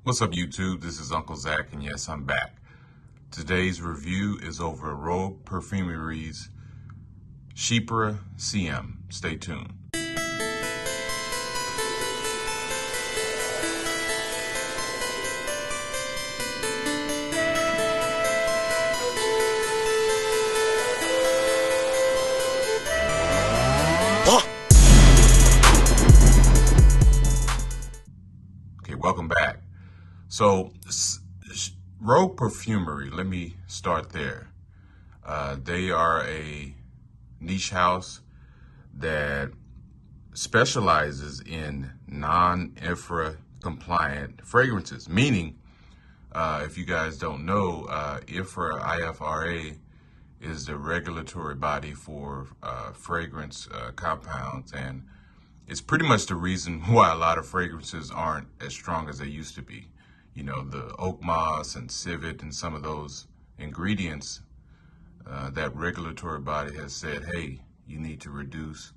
What's up, YouTube? This is Uncle Zach, and yes, I'm back. Today's review is over Rogue Perfumery's Chypre Siam. Stay tuned. Okay, welcome back. So, Rogue Perfumery, let me start there. They are a niche house that specializes in non-IFRA compliant fragrances, meaning, if you guys don't know, IFRA is the regulatory body for fragrance compounds, and it's pretty much the reason why a lot of fragrances aren't as strong as they used to be. You know, the oak moss and civet and some of those ingredients, that regulatory body has said, hey, you need to reduce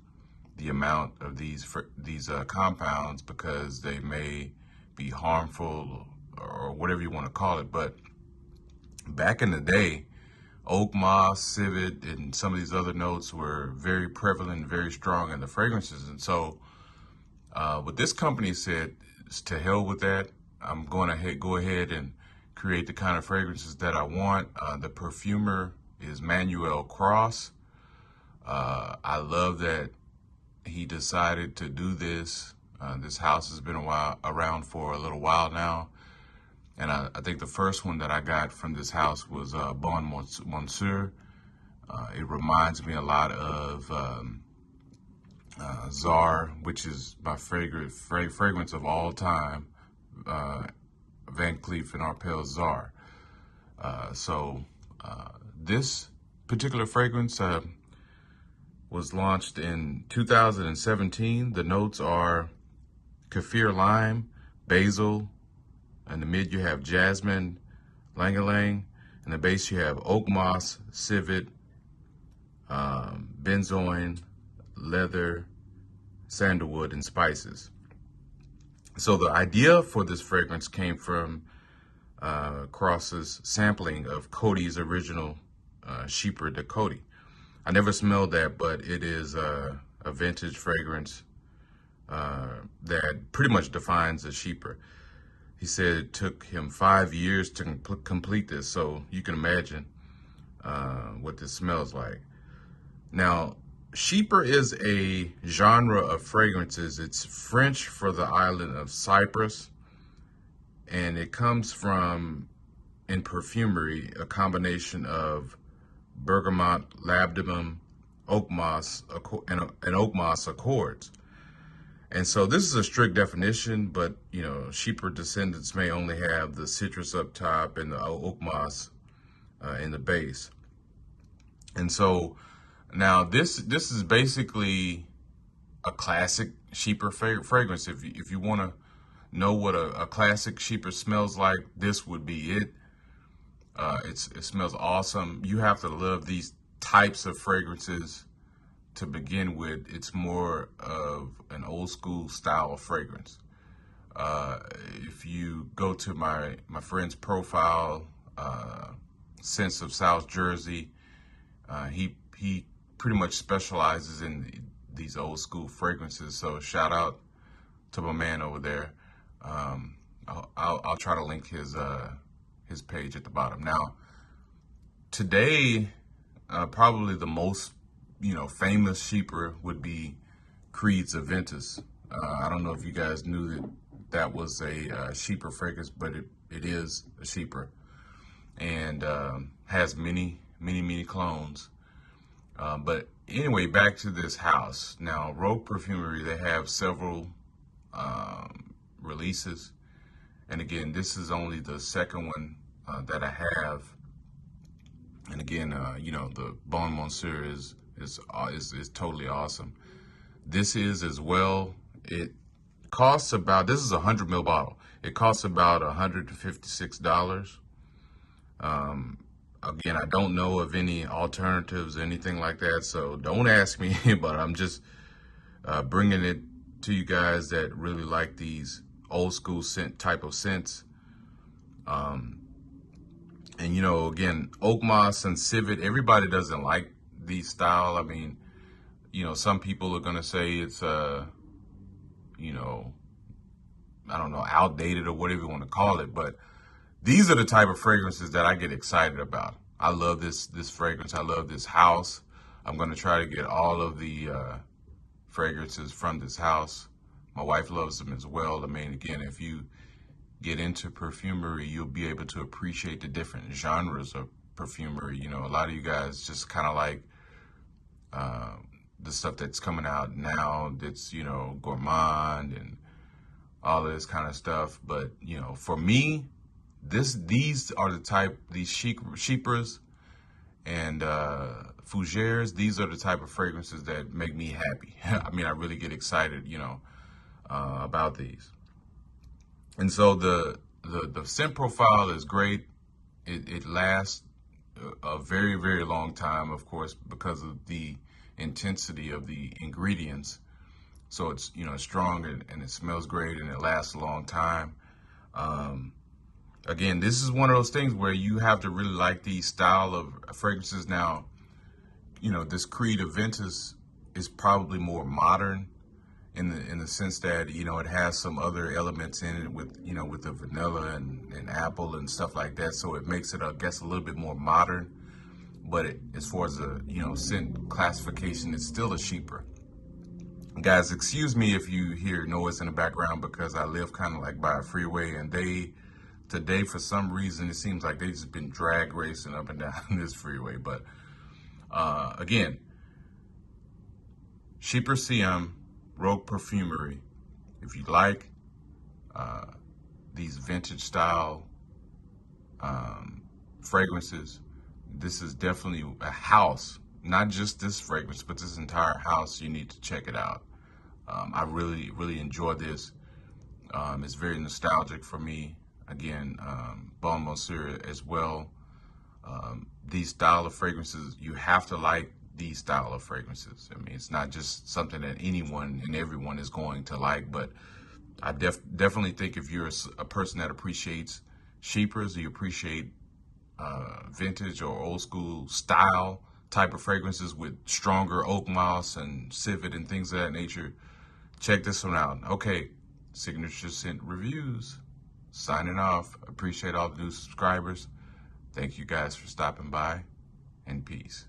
the amount of these compounds because they may be harmful or whatever you want to call it. But back in the day, oak moss, civet, and some of these other notes were very prevalent, very strong in the fragrances. And so what this company said is, to hell with that. I'm going to go ahead and create the kind of fragrances that I want. The perfumer is Manuel Cross. I love that he decided to do this. This house has been around for a little while now. And I think the first one that I got from this house was Bon Monsieur. It reminds me a lot of Czar, which is my favorite fragrance of all time, Van Cleef and Arpels Czar. This particular fragrance was launched in 2017. The notes are Kaffir lime, basil. In the mid, you have Jasmin, Ylang-Ylang. In the base, you have oak moss, civet, benzoin, leather, sandalwood, and spices. So the idea for this fragrance came from Cross's sampling of Coty's original Chypre de Coty. I never smelled that, but it is a vintage fragrance that pretty much defines a Chypre. He said it took him 5 years to complete this, so you can imagine what this smells like. Now, Chypre is a genre of fragrances. It's French for the island of Cyprus, and it comes from, in perfumery, a combination of bergamot, labdanum, oak moss, and oak moss accords. And so this is a strict definition, but, you know, Chypre descendants may only have the citrus up top and the oak moss in the base. And so now this is basically a classic Chypre fragrance. If you want to know what a classic Chypre smells like, this would be it. It smells awesome. You have to love these types of fragrances to begin with. It's more of an old school style of fragrance. If you go to my friend's profile, Sense of South Jersey, he pretty much specializes in these old school fragrances. So shout out to my man over there. I'll try to link his page at the bottom. Now, today, probably the most famous Chypre would be Creed's Aventus. I don't know if you guys knew that was a Chypre fragrance, but it is a Chypre, and has many clones. But anyway, back to this house. Now, Rogue Perfumery, they have several releases, and again, this is only the second one that I have. And again, the Bon Monsieur is totally awesome. This is as well. It costs about, this is a 100 ml bottle. It costs about $156. Again, I don't know of any alternatives, anything like that, so don't ask me, but I'm just bringing it to you guys that really like these old school scent type of scents. And, you know, again, oak moss and civet, everybody doesn't like these style. I mean, you know, some people are going to say it's, you know, I don't know, outdated or whatever you want to call it. But these are the type of fragrances that I get excited about. I love this fragrance. I love this house. I'm going to try to get all of the fragrances from this house. My wife loves them as well. I mean, again, if you get into perfumery, you'll be able to appreciate the different genres of perfumery. You know, a lot of you guys just kind of like the stuff that's coming out now that's, you know, gourmand and all of this kind of stuff. But, you know, for me, these are the type, these chypres and fougères, these are the type of fragrances that make me happy. I mean, I really get excited, you know, about these. And so the scent profile is great. It lasts a very, very long time, of course, because of the intensity of the ingredients. So it's, you know, strong and it smells great and it lasts a long time. Again, this is one of those things where you have to really like these style of fragrances. Now, you know, this Creed Aventus is probably more modern in the sense that, you know, it has some other elements in it with, you know, with the vanilla and apple and stuff like that. So it makes it, I guess, a little bit more modern. But as far as the, you know, scent classification, it's still a chypre. Guys, excuse me if you hear noise in the background because I live kind of like by a freeway, and today, for some reason, it seems like they've just been drag racing up and down this freeway. But again, Chypre Siam, Rogue Perfumery. If you like these vintage style fragrances, this is definitely a house. Not just this fragrance, but this entire house. You need to check it out. I really, really enjoy this. It's very nostalgic for me. Again, Bon Monsieur as well. These style of fragrances, you have to like these style of fragrances. I mean, it's not just something that anyone and everyone is going to like, but I definitely think if you're a person that appreciates chypres, you appreciate vintage or old school style type of fragrances with stronger oak moss and civet and things of that nature, check this one out. Okay, Signature Scent Reviews. Signing off. Appreciate all the new subscribers. Thank you guys for stopping by, and peace.